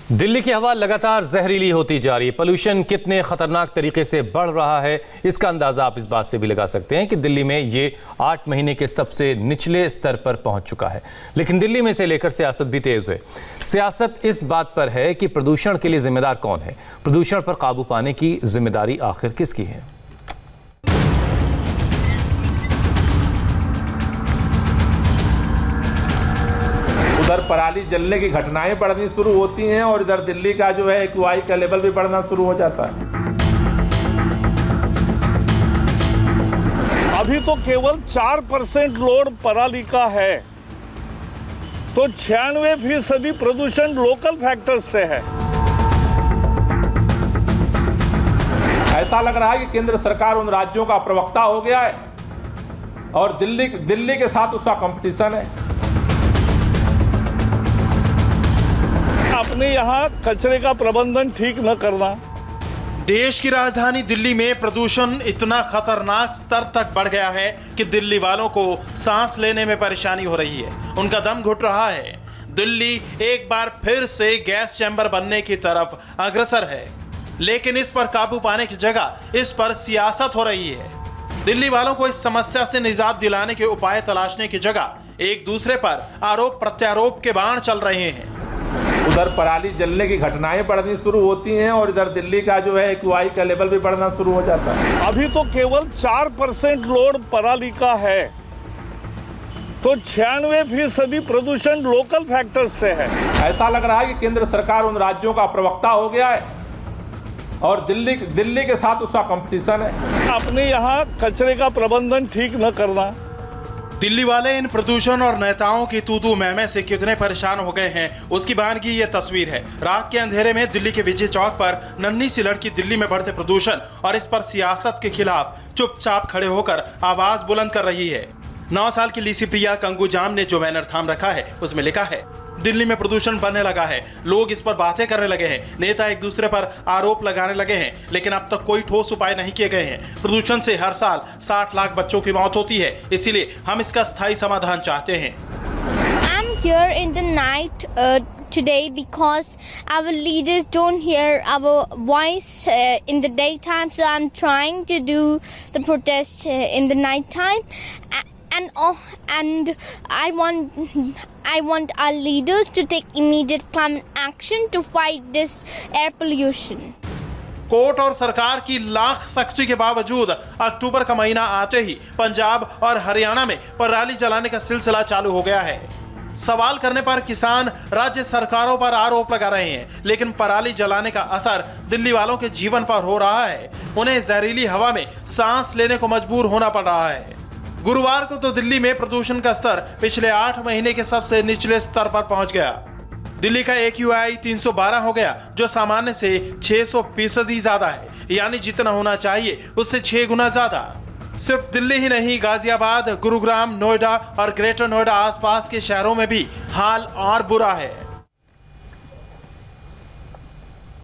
दिल्ली की हवा लगातार जहरीली होती जा रही है। पोल्यूशन कितने खतरनाक तरीके से बढ़ रहा है, इसका अंदाजा आप इस बात से भी लगा सकते हैं कि दिल्ली में ये 8 महीने के सबसे निचले स्तर पर पहुंच चुका है। लेकिन दिल्ली में से लेकर सियासत भी तेज है। सियासत इस बात पर है कि प्रदूषण के लिए जिम्मेदार कौन है, प्रदूषण पर काबू पाने की जिम्मेदारी आखिर किसकी है। उधर पराली जलने की घटनाएं बढ़नी शुरू होती हैं और इधर दिल्ली का जो है एक्यूआई का लेवल भी बढ़ना शुरू हो जाता है। अभी तो केवल 4% लोड पराली का है, तो 96% प्रदूषण लोकल फैक्टर्स से है। ऐसा लग रहा है कि केंद्र सरकार उन राज्यों का प्रवक्ता हो गया है और दिल्ली के साथ उसका कंपटीशन है। अपने यहाँ कचरे का प्रबंधन ठीक न करना। देश की राजधानी दिल्ली में प्रदूषण इतना खतरनाक स्तर तक बढ़ गया है कि दिल्ली वालों को सांस लेने में परेशानी हो रही है, उनका दम घुट रहा है। दिल्ली एक बार फिर से गैस चैम्बर बनने की तरफ अग्रसर है, लेकिन इस पर काबू पाने की जगह इस पर सियासत हो रही है। दिल्ली वालों को इस समस्या से निजात दिलाने के उपाय तलाशने की जगह एक दूसरे पर आरोप प्रत्यारोप के बाण चल रहे हैं। उधर पराली जलने की घटनाएं बढ़नी शुरू होती हैं और इधर दिल्ली का जो है एक्यूआई का लेवल भी बढ़ना शुरू हो जाता है। अभी तो केवल 4% लोड पराली का है, तो 96% प्रदूषण लोकल फैक्टर्स से है। ऐसा लग रहा है कि केंद्र सरकार उन राज्यों का प्रवक्ता हो गया है और दिल्ली के साथ उसका कंपटीशन है। अपने यहाँ कचरे का प्रबंधन ठीक न करना। दिल्ली वाले इन प्रदूषण और नेताओं की तू मैं से कितने परेशान हो गए हैं, उसकी बयान की ये तस्वीर है। रात के अंधेरे में दिल्ली के विजय चौक पर नन्ही सी लड़की दिल्ली में बढ़ते प्रदूषण और इस पर सियासत के खिलाफ चुपचाप खड़े होकर आवाज बुलंद कर रही है। 9 साल की लीसी प्रिया कंगूजाम ने जो बैनर थाम रखा है उसमें लिखा है, दिल्ली में प्रदूषण बढ़ने लगा है, लोग इस पर बातें करने लगे हैं, नेता एक दूसरे पर आरोप लगाने लगे हैं, लेकिन अब तक कोई ठोस उपाय नहीं किए गए हैं। प्रदूषण से हर साल 60 लाख बच्चों की मौत होती है, इसीलिए हम इसका स्थायी समाधान चाहते हैं। I'm here in the night today because our leaders don't hear our voice in the daytime, so I'm trying to do the protest in the night time. And I want our leaders to take immediate climate action to fight this air pollution. Court और सरकार की लाख सख्ती के बावजूद अक्टूबर का महीना आते ही पंजाब और हरियाणा में पराली जलाने का सिलसिला चालू हो गया है। सवाल करने पर किसान राज्य सरकारों पर आरोप लगा रहे हैं, लेकिन पराली जलाने का असर दिल्ली वालों के जीवन पर हो रहा है। उन्हें जहरीली हवा में सांस लेने को मजबूर होना पड़ रहा है। गुरुवार को तो दिल्ली में प्रदूषण का स्तर पिछले 8 महीने के सबसे निचले स्तर पर पहुंच गया। दिल्ली का एक्यूआई 312 हो गया, जो सामान्य से 600% ज्यादा है, यानी जितना होना चाहिए उससे 6 गुना ज्यादा। सिर्फ दिल्ली ही नहीं, गाजियाबाद, गुरुग्राम, नोएडा और ग्रेटर नोएडा आसपास के शहरों में भी हाल और बुरा है।